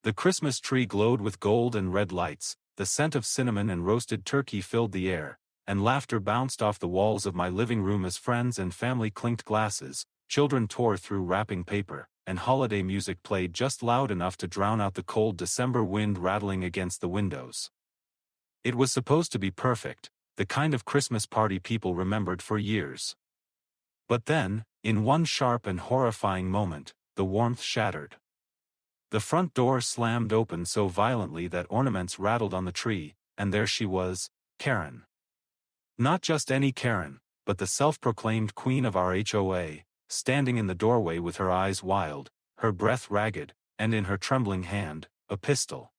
The Christmas tree glowed with gold and red lights, the scent of cinnamon and roasted turkey filled the air, and laughter bounced off the walls of my living room as friends and family clinked glasses, children tore through wrapping paper, and holiday music played just loud enough to drown out the cold December wind rattling against the windows. It was supposed to be perfect, the kind of Christmas party people remembered for years. But then, in one sharp and horrifying moment, the warmth shattered. The front door slammed open so violently that ornaments rattled on the tree, and there she was, Karen. Not just any Karen, but the self-proclaimed queen of our HOA, standing in the doorway with her eyes wild, her breath ragged, and in her trembling hand, a pistol.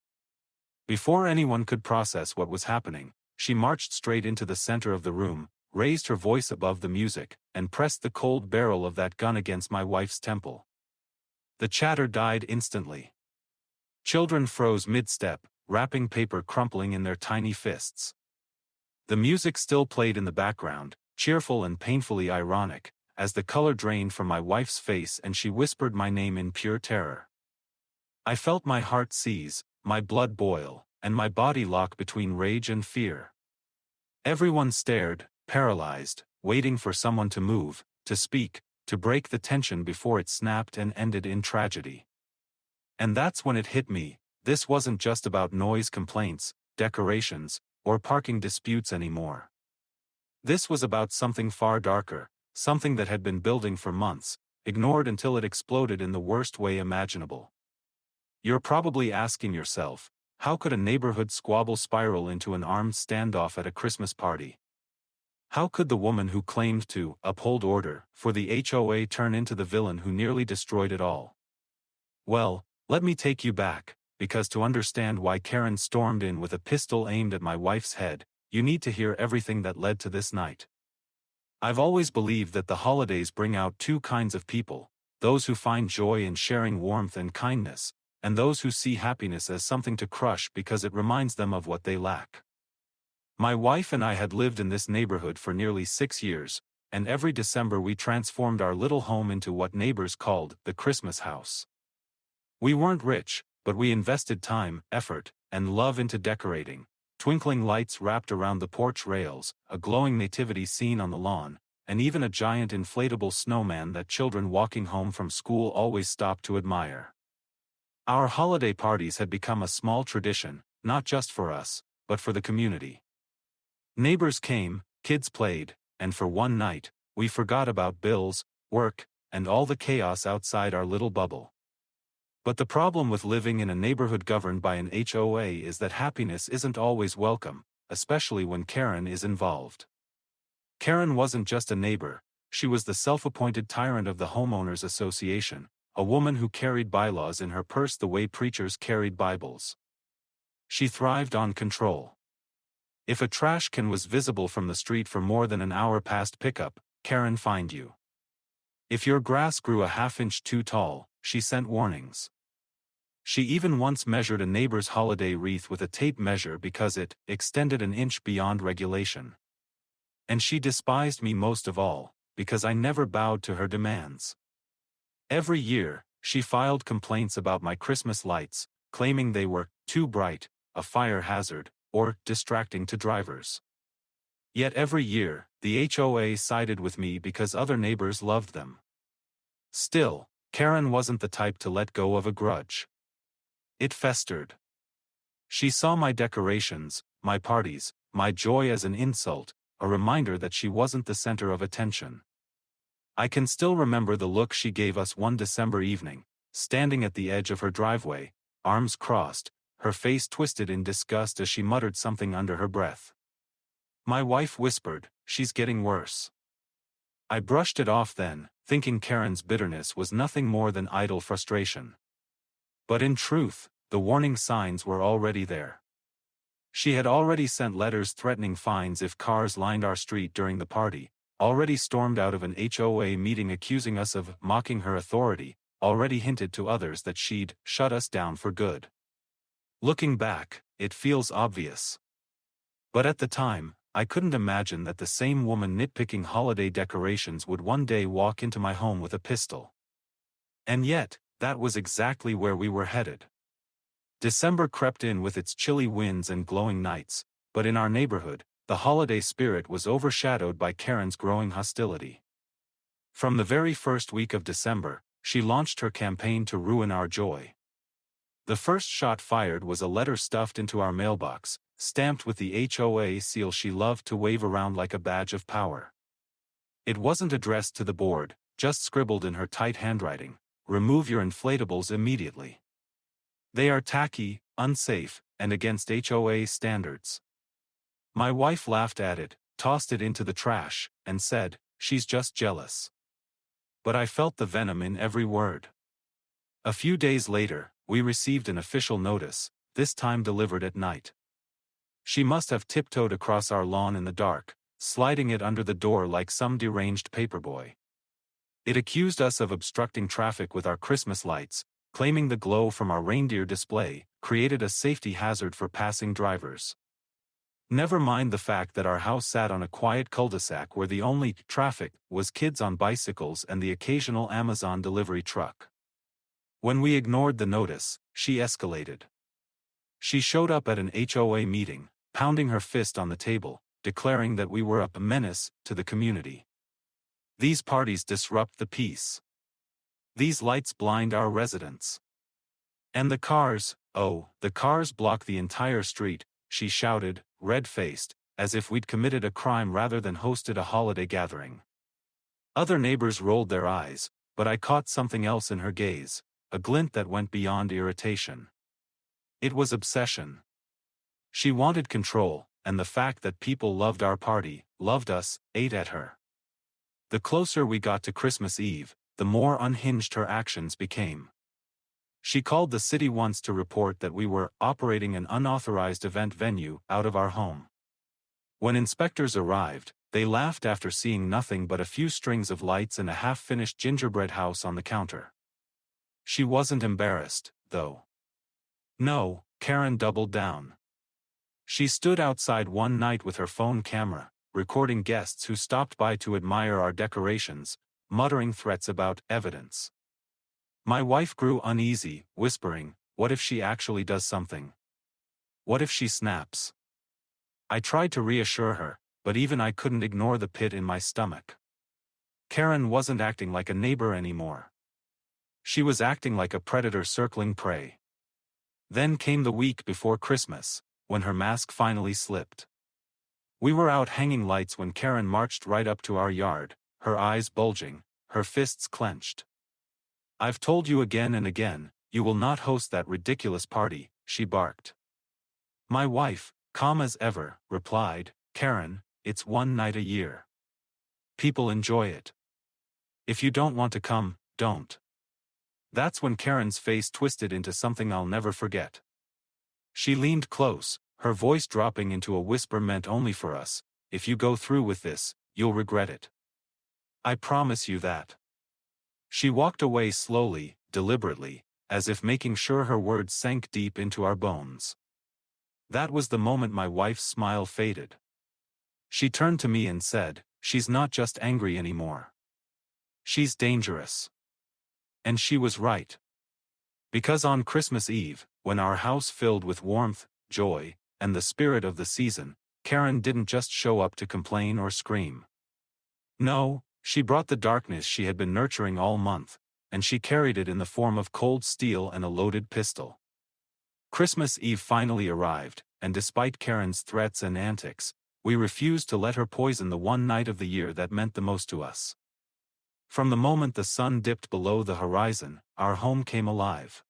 Before anyone could process what was happening, she marched straight into the center of the room, raised her voice above the music, and pressed the cold barrel of that gun against my wife's temple. The chatter died instantly. Children froze mid-step, wrapping paper crumpling in their tiny fists. The music still played in the background, cheerful and painfully ironic, as the color drained from my wife's face and she whispered my name in pure terror. I felt my heart seize, my blood boil, and my body lock between rage and fear. Everyone stared, paralyzed, waiting for someone to move, to speak, to break the tension before it snapped and ended in tragedy. And that's when it hit me, this wasn't just about noise complaints, decorations, or parking disputes anymore. This was about something far darker, something that had been building for months, ignored until it exploded in the worst way imaginable. You're probably asking yourself, how could a neighborhood squabble spiral into an armed standoff at a Christmas party? How could the woman who claimed to uphold order for the HOA turn into the villain who nearly destroyed it all? Well, let me take you back, because to understand why Karen stormed in with a pistol aimed at my wife's head, you need to hear everything that led to this night. I've always believed that the holidays bring out two kinds of people, those who find joy in sharing warmth and kindness, and those who see happiness as something to crush because it reminds them of what they lack. My wife and I had lived in this neighborhood for nearly 6 years, and every December we transformed our little home into what neighbors called the Christmas house. We weren't rich, but we invested time, effort, and love into decorating, twinkling lights wrapped around the porch rails, a glowing nativity scene on the lawn, and even a giant inflatable snowman that children walking home from school always stopped to admire. Our holiday parties had become a small tradition, not just for us, but for the community. Neighbors came, kids played, and for one night, we forgot about bills, work, and all the chaos outside our little bubble. But the problem with living in a neighborhood governed by an HOA is that happiness isn't always welcome, especially when Karen is involved. Karen wasn't just a neighbor, she was the self-appointed tyrant of the homeowners association, a woman who carried bylaws in her purse the way preachers carried Bibles. She thrived on control. If a trash can was visible from the street for more than an hour past pickup, Karen fined you. If your grass grew a half-inch too tall, she sent warnings. She even once measured a neighbor's holiday wreath with a tape measure because it extended an inch beyond regulation. And she despised me most of all, because I never bowed to her demands. Every year, she filed complaints about my Christmas lights, claiming they were too bright, a fire hazard, or distracting to drivers. Yet every year, the HOA sided with me because other neighbors loved them. Still, Karen wasn't the type to let go of a grudge. It festered. She saw my decorations, my parties, my joy as an insult, a reminder that she wasn't the center of attention. I can still remember the look she gave us one December evening, standing at the edge of her driveway, arms crossed, her face twisted in disgust as she muttered something under her breath. My wife whispered, "She's getting worse." I brushed it off then, thinking Karen's bitterness was nothing more than idle frustration. But in truth, the warning signs were already there. She had already sent letters threatening fines if cars lined our street during the party, already stormed out of an HOA meeting accusing us of mocking her authority, already hinted to others that she'd shut us down for good. Looking back, it feels obvious. But at the time, I couldn't imagine that the same woman nitpicking holiday decorations would one day walk into my home with a pistol. And yet, that was exactly where we were headed. December crept in with its chilly winds and glowing nights, but in our neighborhood, the holiday spirit was overshadowed by Karen's growing hostility. From the very first week of December, she launched her campaign to ruin our joy. The first shot fired was a letter stuffed into our mailbox, stamped with the HOA seal she loved to wave around like a badge of power. It wasn't addressed to the board, just scribbled in her tight handwriting, "Remove your inflatables immediately. They are tacky, unsafe, and against HOA standards." My wife laughed at it, tossed it into the trash, and said, "She's just jealous." But I felt the venom in every word. A few days later, we received an official notice, this time delivered at night. She must have tiptoed across our lawn in the dark, sliding it under the door like some deranged paperboy. It accused us of obstructing traffic with our Christmas lights, claiming the glow from our reindeer display created a safety hazard for passing drivers. Never mind the fact that our house sat on a quiet cul-de-sac where the only traffic was kids on bicycles and the occasional Amazon delivery truck. When we ignored the notice, she escalated. She showed up at an HOA meeting, pounding her fist on the table, declaring that we were a menace to the community. These parties disrupt the peace. These lights blind our residents. And the cars, oh, the cars block the entire street, she shouted, red-faced, as if we'd committed a crime rather than hosted a holiday gathering. Other neighbors rolled their eyes, but I caught something else in her gaze, a glint that went beyond irritation. It was obsession. She wanted control, and the fact that people loved our party, loved us, ate at her. The closer we got to Christmas Eve, the more unhinged her actions became. She called the city once to report that we were operating an unauthorized event venue out of our home. When inspectors arrived, they laughed after seeing nothing but a few strings of lights and a half-finished gingerbread house on the counter. She wasn't embarrassed, though. No, Karen doubled down. She stood outside one night with her phone camera, recording guests who stopped by to admire our decorations, muttering threats about evidence. My wife grew uneasy, whispering, "What if she actually does something? What if she snaps?" I tried to reassure her, but even I couldn't ignore the pit in my stomach. Karen wasn't acting like a neighbor anymore. She was acting like a predator circling prey. Then came the week before Christmas, when her mask finally slipped. We were out hanging lights when Karen marched right up to our yard, her eyes bulging, her fists clenched. "I've told you again and again, you will not host that ridiculous party," she barked. My wife, calm as ever, replied, "Karen, it's one night a year. People enjoy it. If you don't want to come, don't." That's when Karen's face twisted into something I'll never forget. She leaned close, her voice dropping into a whisper meant only for us, "If you go through with this, you'll regret it. I promise you that." She walked away slowly, deliberately, as if making sure her words sank deep into our bones. That was the moment my wife's smile faded. She turned to me and said, "She's not just angry anymore. She's dangerous." And she was right. Because on Christmas Eve, when our house filled with warmth, joy, and the spirit of the season, Karen didn't just show up to complain or scream. No, she brought the darkness she had been nurturing all month, and she carried it in the form of cold steel and a loaded pistol. Christmas Eve finally arrived, and despite Karen's threats and antics, we refused to let her poison the one night of the year that meant the most to us. From the moment the sun dipped below the horizon, our home came alive.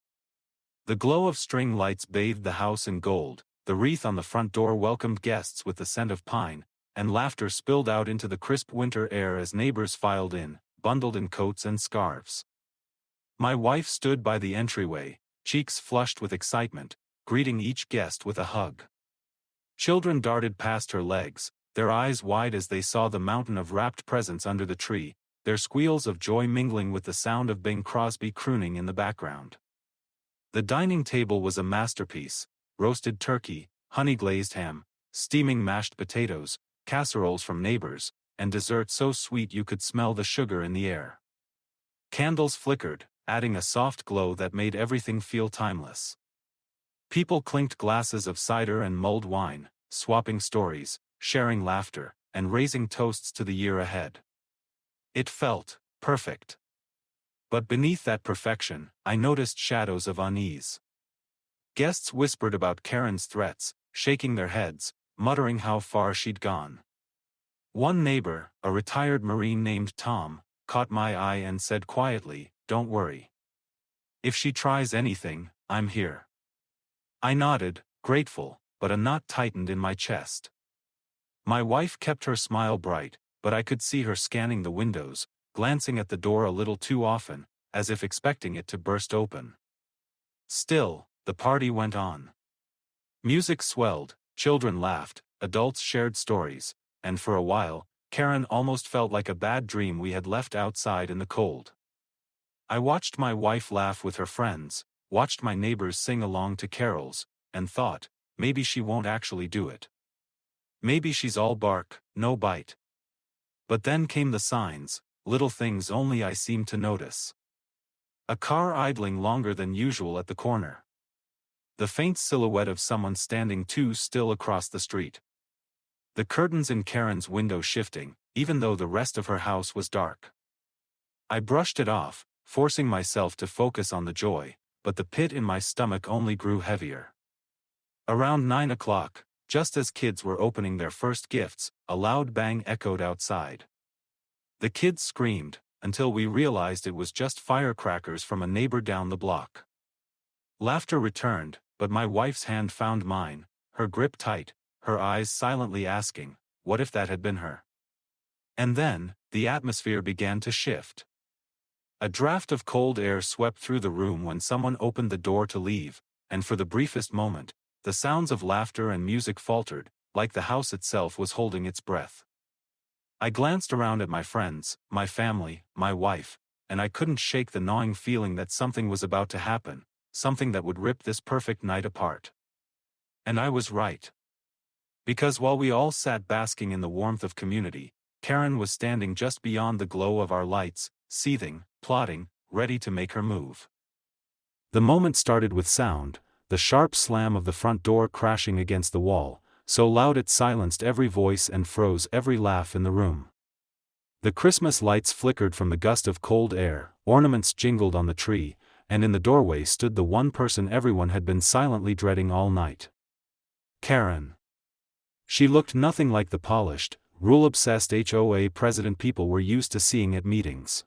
The glow of string lights bathed the house in gold, the wreath on the front door welcomed guests with the scent of pine, and laughter spilled out into the crisp winter air as neighbors filed in, bundled in coats and scarves. My wife stood by the entryway, cheeks flushed with excitement, greeting each guest with a hug. Children darted past her legs, their eyes wide as they saw the mountain of wrapped presents under the tree, their squeals of joy mingling with the sound of Bing Crosby crooning in the background. The dining table was a masterpiece: roasted turkey, honey-glazed ham, steaming mashed potatoes, casseroles from neighbors, and dessert so sweet you could smell the sugar in the air. Candles flickered, adding a soft glow that made everything feel timeless. People clinked glasses of cider and mulled wine, swapping stories, sharing laughter, and raising toasts to the year ahead. It felt perfect. But beneath that perfection, I noticed shadows of unease. Guests whispered about Karen's threats, shaking their heads, muttering how far she'd gone. One neighbor, a retired Marine named Tom, caught my eye and said quietly, "Don't worry. If she tries anything, I'm here." I nodded, grateful, but a knot tightened in my chest. My wife kept her smile bright, but I could see her scanning the windows, glancing at the door a little too often, as if expecting it to burst open. Still, the party went on. Music swelled, children laughed, adults shared stories, and for a while, Karen almost felt like a bad dream we had left outside in the cold. I watched my wife laugh with her friends, watched my neighbors sing along to carols, and thought, maybe she won't actually do it. Maybe she's all bark, no bite. But then came the signs, little things only I seemed to notice. A car idling longer than usual at the corner. The faint silhouette of someone standing too still across the street. The curtains in Karen's window shifting, even though the rest of her house was dark. I brushed it off, forcing myself to focus on the joy, but the pit in my stomach only grew heavier. Around 9 o'clock, just as kids were opening their first gifts, a loud bang echoed outside. The kids screamed, until we realized it was just firecrackers from a neighbor down the block. Laughter returned, but my wife's hand found mine, her grip tight, her eyes silently asking, what if that had been her? And then, the atmosphere began to shift. A draft of cold air swept through the room when someone opened the door to leave, and for the briefest moment, the sounds of laughter and music faltered, like the house itself was holding its breath. I glanced around at my friends, my family, my wife, and I couldn't shake the gnawing feeling that something was about to happen, something that would rip this perfect night apart. And I was right. Because while we all sat basking in the warmth of community, Karen was standing just beyond the glow of our lights, seething, plotting, ready to make her move. The moment started with sound, the sharp slam of the front door crashing against the wall, so loud it silenced every voice and froze every laugh in the room. The Christmas lights flickered from the gust of cold air, ornaments jingled on the tree, and in the doorway stood the one person everyone had been silently dreading all night. Karen. She looked nothing like the polished, rule-obsessed HOA president people were used to seeing at meetings.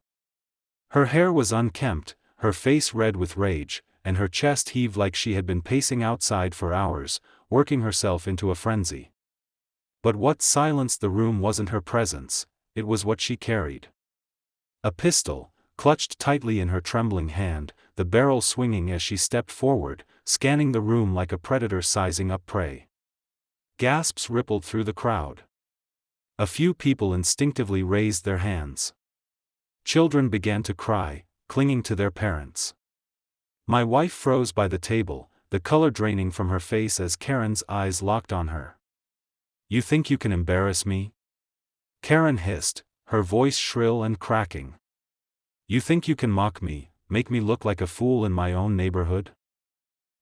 Her hair was unkempt, her face red with rage, and her chest heaved like she had been pacing outside for hours, working herself into a frenzy. But what silenced the room wasn't her presence, it was what she carried. A pistol, clutched tightly in her trembling hand, the barrel swinging as she stepped forward, scanning the room like a predator sizing up prey. Gasps rippled through the crowd. A few people instinctively raised their hands. Children began to cry, clinging to their parents. My wife froze by the table, the color draining from her face as Karen's eyes locked on her. "You think you can embarrass me?" Karen hissed, her voice shrill and cracking. "You think you can mock me, make me look like a fool in my own neighborhood?"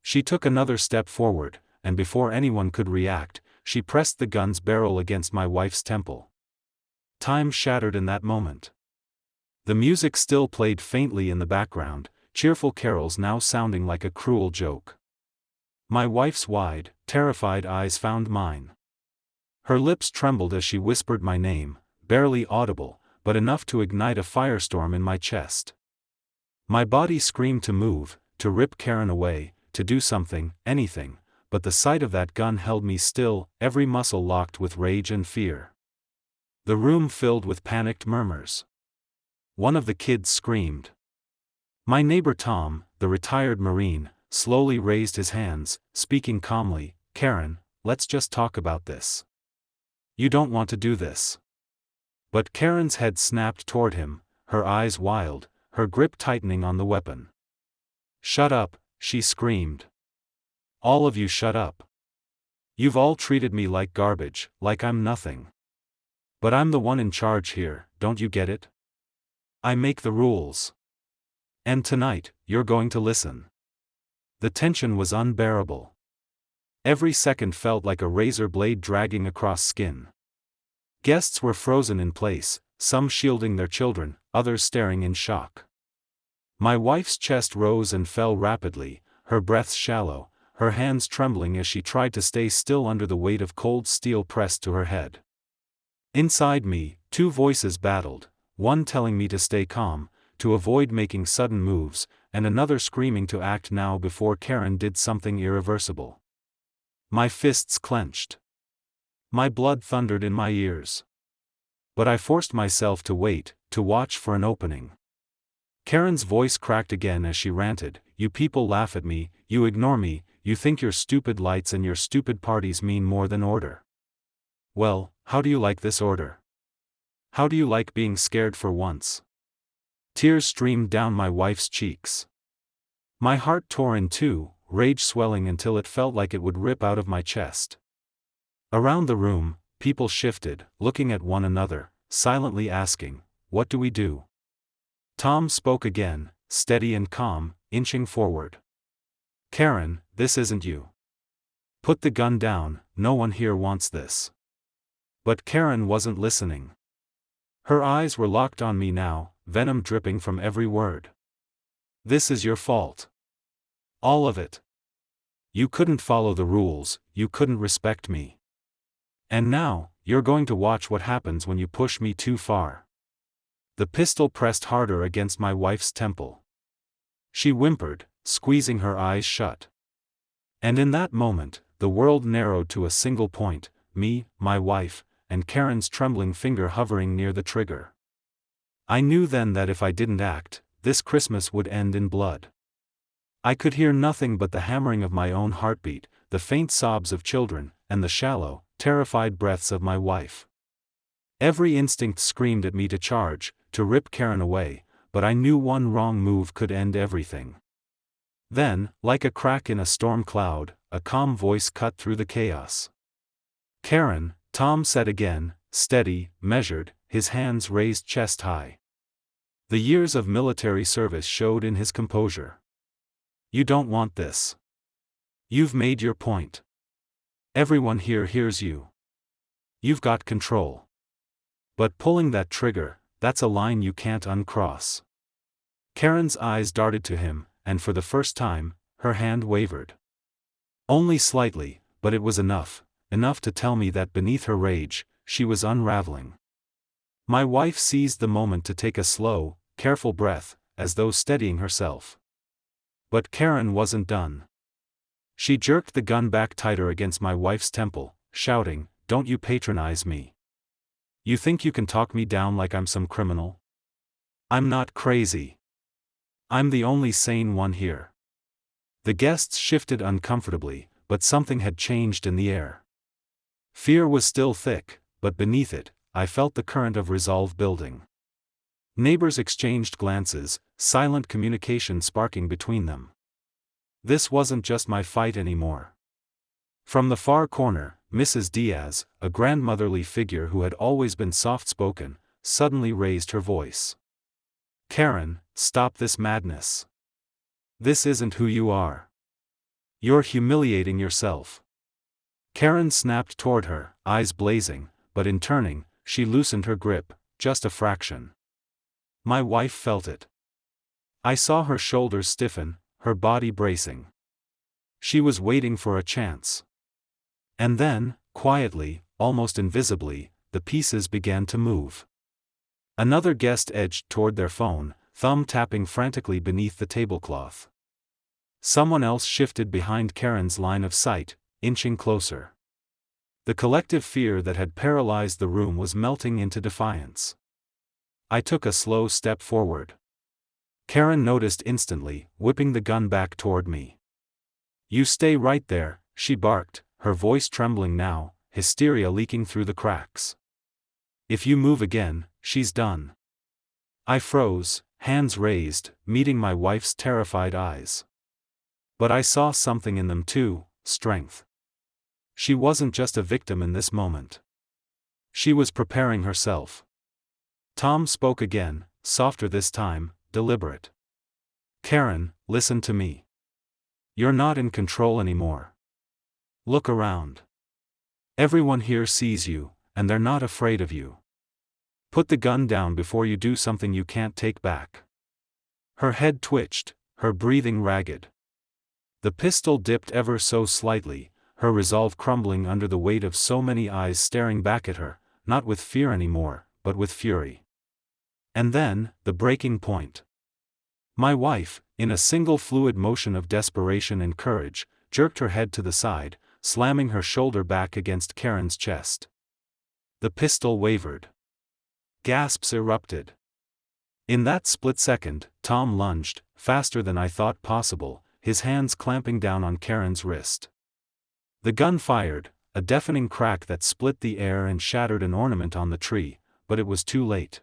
She took another step forward, and before anyone could react, she pressed the gun's barrel against my wife's temple. Time shattered in that moment. The music still played faintly in the background, cheerful carols now sounding like a cruel joke. My wife's wide, terrified eyes found mine. Her lips trembled as she whispered my name, barely audible, but enough to ignite a firestorm in my chest. My body screamed to move, to rip Karen away, to do something, anything, but the sight of that gun held me still, every muscle locked with rage and fear. The room filled with panicked murmurs. One of the kids screamed. My neighbor Tom, the retired Marine, slowly raised his hands, speaking calmly, "Karen, let's just talk about this. You don't want to do this." But Karen's head snapped toward him, her eyes wild, her grip tightening on the weapon. "Shut up," she screamed. "All of you shut up. You've all treated me like garbage, like I'm nothing. But I'm the one in charge here, don't you get it? I make the rules. And tonight, you're going to listen." The tension was unbearable. Every second felt like a razor blade dragging across skin. Guests were frozen in place, some shielding their children, others staring in shock. My wife's chest rose and fell rapidly, her breaths shallow, her hands trembling as she tried to stay still under the weight of cold steel pressed to her head. Inside me, two voices battled, one telling me to stay calm, to avoid making sudden moves, and another screaming to act now before Karen did something irreversible. My fists clenched. My blood thundered in my ears. But I forced myself to wait, to watch for an opening. Karen's voice cracked again as she ranted, "You people laugh at me, you ignore me, you think your stupid lights and your stupid parties mean more than order. Well, how do you like this order? How do you like being scared for once?" Tears streamed down my wife's cheeks. My heart tore in two, rage swelling until it felt like it would rip out of my chest. Around the room, people shifted, looking at one another, silently asking, "What do we do?" Tom spoke again, steady and calm, inching forward. "Karen, this isn't you. Put the gun down, no one here wants this." But Karen wasn't listening. Her eyes were locked on me now, venom dripping from every word. "This is your fault. All of it. You couldn't follow the rules, you couldn't respect me. And now, you're going to watch what happens when you push me too far." The pistol pressed harder against my wife's temple. She whimpered, squeezing her eyes shut. And in that moment, the world narrowed to a single point, me, my wife, and Karen's trembling finger hovering near the trigger. I knew then that if I didn't act, this Christmas would end in blood. I could hear nothing but the hammering of my own heartbeat, the faint sobs of children, and the shallow, terrified breaths of my wife. Every instinct screamed at me to charge, to rip Karen away, but I knew one wrong move could end everything. Then, like a crack in a storm cloud, a calm voice cut through the chaos. "Karen," Tom said again, steady, measured, his hands raised chest high. The years of military service showed in his composure. "You don't want this. You've made your point. Everyone here hears you. You've got control. But pulling that trigger, that's a line you can't uncross." Karen's eyes darted to him, and for the first time, her hand wavered. Only slightly, but it was enough to tell me that beneath her rage, she was unraveling. My wife seized the moment to take a slow, careful breath, as though steadying herself. But Karen wasn't done. She jerked the gun back tighter against my wife's temple, shouting, "Don't you patronize me. You think you can talk me down like I'm some criminal? I'm not crazy. I'm the only sane one here." The guests shifted uncomfortably, but something had changed in the air. Fear was still thick, but beneath it, I felt the current of resolve building. Neighbors exchanged glances, silent communication sparking between them. This wasn't just my fight anymore. From the far corner, Mrs. Diaz, a grandmotherly figure who had always been soft-spoken, suddenly raised her voice. "Karen, stop this madness. This isn't who you are. You're humiliating yourself." Karen snapped toward her, eyes blazing, but in turning, she loosened her grip, just a fraction. My wife felt it. I saw her shoulders stiffen, her body bracing. She was waiting for a chance. And then, quietly, almost invisibly, the pieces began to move. Another guest edged toward their phone, thumb tapping frantically beneath the tablecloth. Someone else shifted behind Karen's line of sight, inching closer. The collective fear that had paralyzed the room was melting into defiance. I took a slow step forward. Karen noticed instantly, whipping the gun back toward me. "You stay right there," she barked, her voice trembling now, hysteria leaking through the cracks. "If you move again, she's done." I froze, hands raised, meeting my wife's terrified eyes. But I saw something in them too, strength. She wasn't just a victim in this moment. She was preparing herself. Tom spoke again, softer this time, deliberate. "Karen, listen to me. You're not in control anymore. Look around. Everyone here sees you, and they're not afraid of you. Put the gun down before you do something you can't take back." Her head twitched, her breathing ragged. The pistol dipped ever so slightly, her resolve crumbling under the weight of so many eyes staring back at her, not with fear anymore, but with fury. And then, the breaking point. My wife, in a single fluid motion of desperation and courage, jerked her head to the side, slamming her shoulder back against Karen's chest. The pistol wavered. Gasps erupted. In that split second, Tom lunged, faster than I thought possible, his hands clamping down on Karen's wrist. The gun fired, a deafening crack that split the air and shattered an ornament on the tree, but it was too late.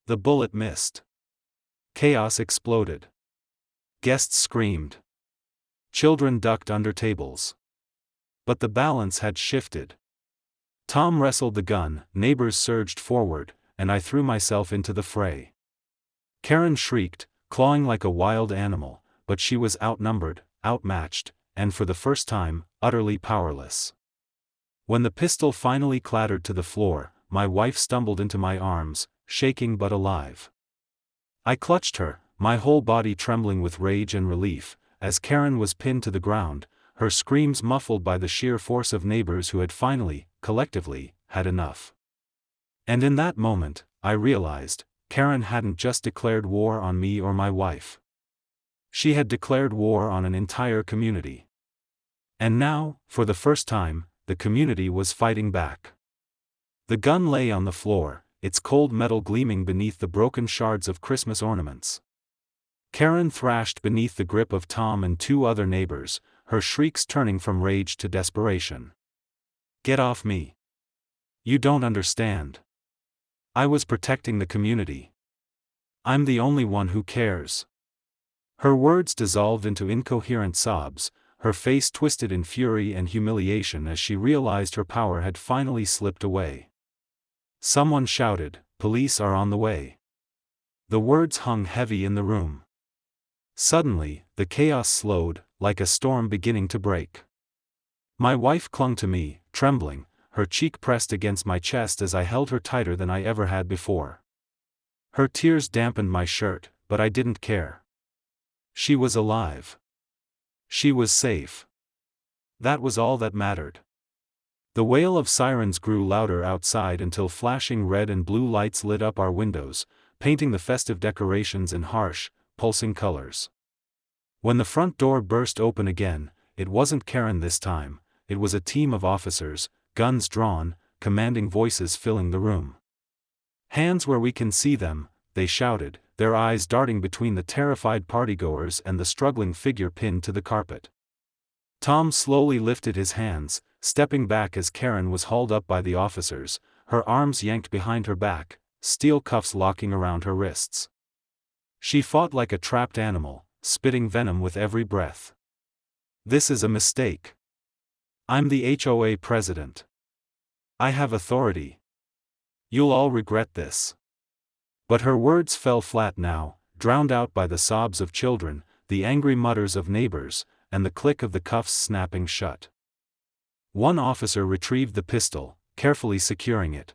The bullet missed. Chaos exploded. Guests screamed. Children ducked under tables. But the balance had shifted. Tom wrestled the gun, neighbors surged forward, and I threw myself into the fray. Karen shrieked, clawing like a wild animal, but she was outnumbered, outmatched, and for the first time, utterly powerless. When the pistol finally clattered to the floor, my wife stumbled into my arms, shaking but alive. I clutched her, my whole body trembling with rage and relief, as Karen was pinned to the ground, her screams muffled by the sheer force of neighbors who had finally, collectively, had enough. And in that moment, I realized, Karen hadn't just declared war on me or my wife. She had declared war on an entire community. And now, for the first time, the community was fighting back. The gun lay on the floor, its cold metal gleaming beneath the broken shards of Christmas ornaments. Karen thrashed beneath the grip of Tom and two other neighbors, her shrieks turning from rage to desperation. "Get off me. You don't understand. I was protecting the community. I'm the only one who cares." Her words dissolved into incoherent sobs, her face twisted in fury and humiliation as she realized her power had finally slipped away. Someone shouted, "Police are on the way." The words hung heavy in the room. Suddenly, the chaos slowed, like a storm beginning to break. My wife clung to me, trembling, her cheek pressed against my chest as I held her tighter than I ever had before. Her tears dampened my shirt, but I didn't care. She was alive. She was safe. That was all that mattered. The wail of sirens grew louder outside until flashing red and blue lights lit up our windows, painting the festive decorations in harsh, pulsing colors. When the front door burst open again, it wasn't Karen this time, it was a team of officers, guns drawn, commanding voices filling the room. "Hands where we can see them," they shouted, their eyes darting between the terrified partygoers and the struggling figure pinned to the carpet. Tom slowly lifted his hands, stepping back as Karen was hauled up by the officers, her arms yanked behind her back, steel cuffs locking around her wrists. She fought like a trapped animal, spitting venom with every breath. "This is a mistake. I'm the HOA president. I have authority. You'll all regret this." But her words fell flat now, drowned out by the sobs of children, the angry mutters of neighbors, and the click of the cuffs snapping shut. One officer retrieved the pistol, carefully securing it.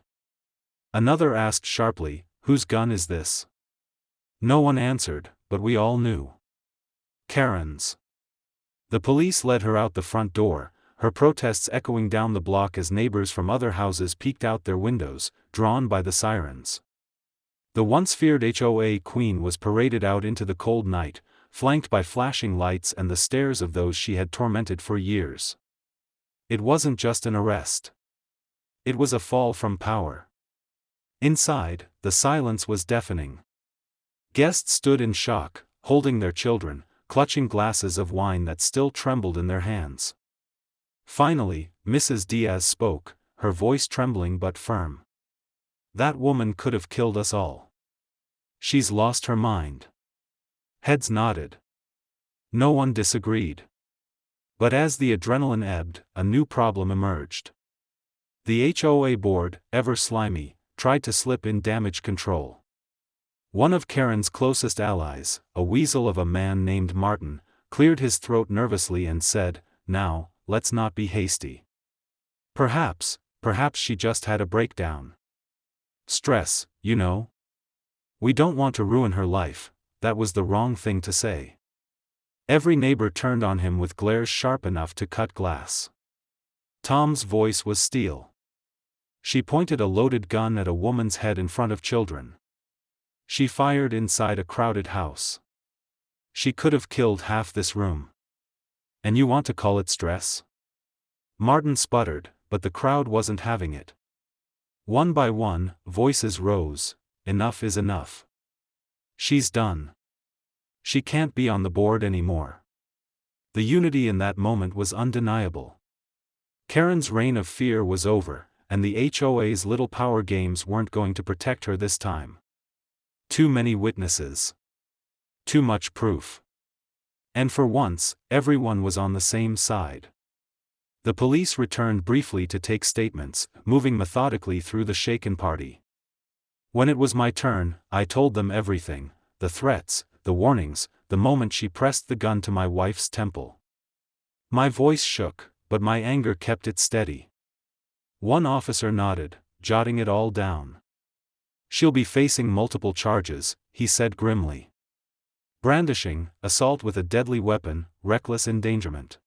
Another asked sharply, "Whose gun is this?" No one answered, but we all knew. Karen's. The police led her out the front door, her protests echoing down the block as neighbors from other houses peeked out their windows, drawn by the sirens. The once feared HOA queen was paraded out into the cold night, flanked by flashing lights and the stares of those she had tormented for years. It wasn't just an arrest. It was a fall from power. Inside, the silence was deafening. Guests stood in shock, holding their children, clutching glasses of wine that still trembled in their hands. Finally, Mrs. Diaz spoke, her voice trembling but firm. "That woman could have killed us all. She's lost her mind." Heads nodded. No one disagreed. But as the adrenaline ebbed, a new problem emerged. The HOA board, ever slimy, tried to slip in damage control. One of Karen's closest allies, a weasel of a man named Martin, cleared his throat nervously and said, "Now, let's not be hasty. Perhaps she just had a breakdown. Stress, you know. We don't want to ruin her life. That was the wrong thing to say. Every neighbor turned on him with glares sharp enough to cut glass. Tom's voice was steel. She pointed a loaded gun at a woman's head in front of children. She fired inside a crowded house. She could have killed half this room. And you want to call it stress? Martin sputtered, but the crowd wasn't having it. One by one, voices rose. Enough is enough. She's done. She can't be on the board anymore. The unity in that moment was undeniable. Karen's reign of fear was over, and the HOA's little power games weren't going to protect her this time. Too many witnesses. Too much proof. And for once, everyone was on the same side. The police returned briefly to take statements, moving methodically through the shaken party. When it was my turn, I told them everything, the threats, the warnings, the moment she pressed the gun to my wife's temple. My voice shook, but my anger kept it steady. One officer nodded, jotting it all down. She'll be facing multiple charges, he said grimly. Brandishing, assault with a deadly weapon, reckless endangerment.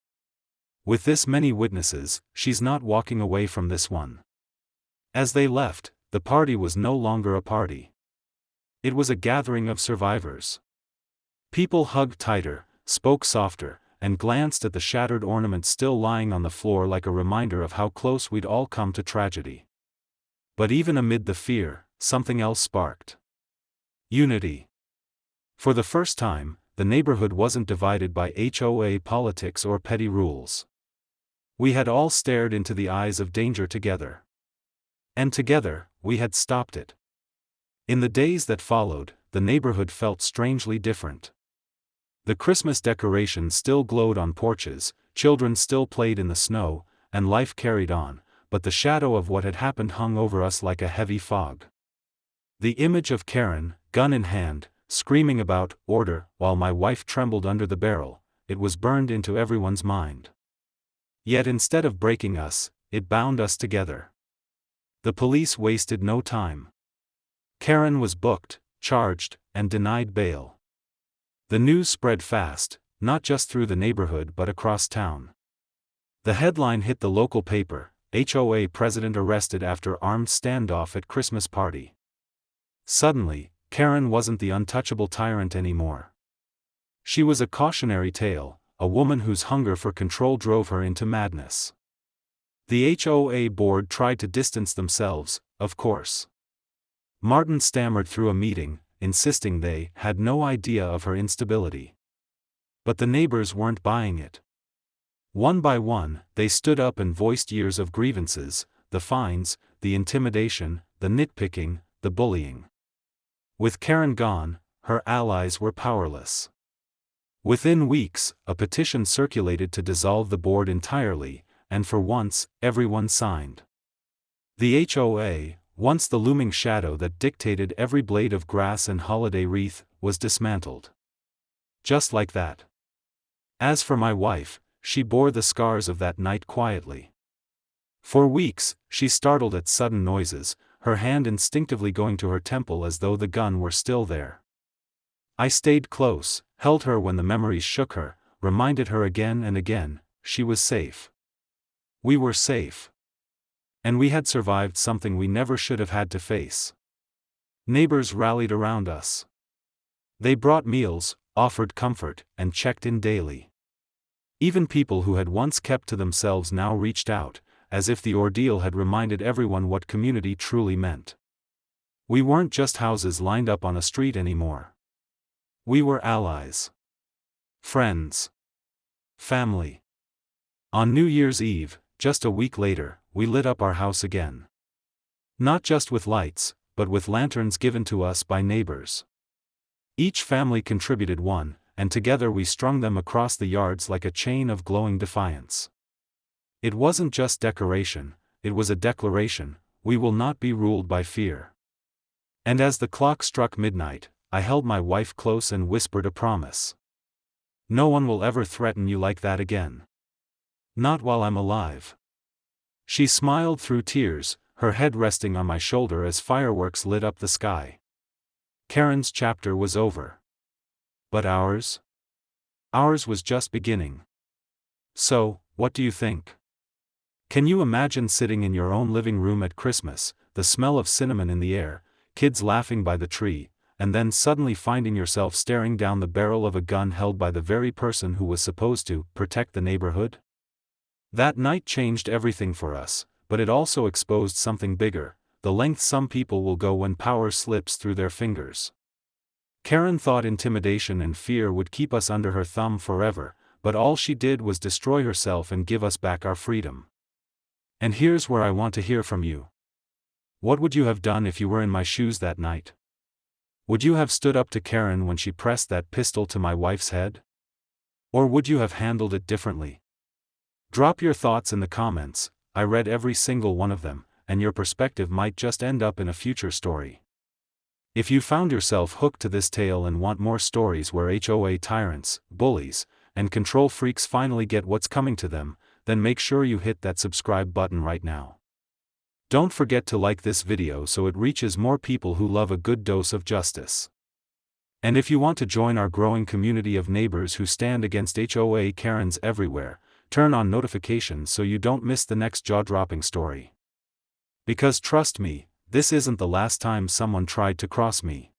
With this many witnesses, she's not walking away from this one. As they left, the party was no longer a party. It was a gathering of survivors. People hugged tighter, spoke softer, and glanced at the shattered ornament still lying on the floor like a reminder of how close we'd all come to tragedy. But even amid the fear, something else sparked. Unity. For the first time, the neighborhood wasn't divided by HOA politics or petty rules. We had all stared into the eyes of danger together. And together, we had stopped it. In the days that followed, the neighborhood felt strangely different. The Christmas decorations still glowed on porches, children still played in the snow, and life carried on, but the shadow of what had happened hung over us like a heavy fog. The image of Karen, gun in hand, screaming about order while my wife trembled under the barrel, it was burned into everyone's mind. Yet instead of breaking us, it bound us together. The police wasted no time. Karen was booked, charged, and denied bail. The news spread fast, not just through the neighborhood but across town. The headline hit the local paper, HOA president arrested after armed standoff at Christmas party. Suddenly, Karen wasn't the untouchable tyrant anymore. She was a cautionary tale, a woman whose hunger for control drove her into madness. The HOA board tried to distance themselves, of course. Martin stammered through a meeting, insisting they had no idea of her instability. But the neighbors weren't buying it. One by one, they stood up and voiced years of grievances, the fines, the intimidation, the nitpicking, the bullying. With Karen gone, her allies were powerless. Within weeks, a petition circulated to dissolve the board entirely, and for once, everyone signed. The HOA, once the looming shadow that dictated every blade of grass and holiday wreath, was dismantled. Just like that. As for my wife, she bore the scars of that night quietly. For weeks, she startled at sudden noises, her hand instinctively going to her temple as though the gun were still there. I stayed close, held her when the memories shook her, reminded her again and again, she was safe. We were safe. And we had survived something we never should have had to face. Neighbors rallied around us. They brought meals, offered comfort, and checked in daily. Even people who had once kept to themselves now reached out, as if the ordeal had reminded everyone what community truly meant. We weren't just houses lined up on a street anymore. We were allies. Friends. Family. On New Year's Eve, just a week later, we lit up our house again. Not just with lights, but with lanterns given to us by neighbors. Each family contributed one, and together we strung them across the yards like a chain of glowing defiance. It wasn't just decoration, it was a declaration, we will not be ruled by fear. And as the clock struck midnight, I held my wife close and whispered a promise. No one will ever threaten you like that again. Not while I'm alive. She smiled through tears, her head resting on my shoulder as fireworks lit up the sky. Karen's chapter was over. But ours? Ours was just beginning. So, what do you think? Can you imagine sitting in your own living room at Christmas, the smell of cinnamon in the air, kids laughing by the tree, and then suddenly finding yourself staring down the barrel of a gun held by the very person who was supposed to protect the neighborhood? That night changed everything for us, but it also exposed something bigger: the length some people will go when power slips through their fingers. Karen thought intimidation and fear would keep us under her thumb forever, but all she did was destroy herself and give us back our freedom. And here's where I want to hear from you. What would you have done if you were in my shoes that night? Would you have stood up to Karen when she pressed that pistol to my wife's head? Or would you have handled it differently? Drop your thoughts in the comments. I read every single one of them, and your perspective might just end up in a future story. If you found yourself hooked to this tale and want more stories where HOA tyrants, bullies, and control freaks finally get what's coming to them, then make sure you hit that subscribe button right now. Don't forget to like this video so it reaches more people who love a good dose of justice. And if you want to join our growing community of neighbors who stand against HOA Karens everywhere, turn on notifications so you don't miss the next jaw-dropping story. Because trust me, this isn't the last time someone tried to cross me.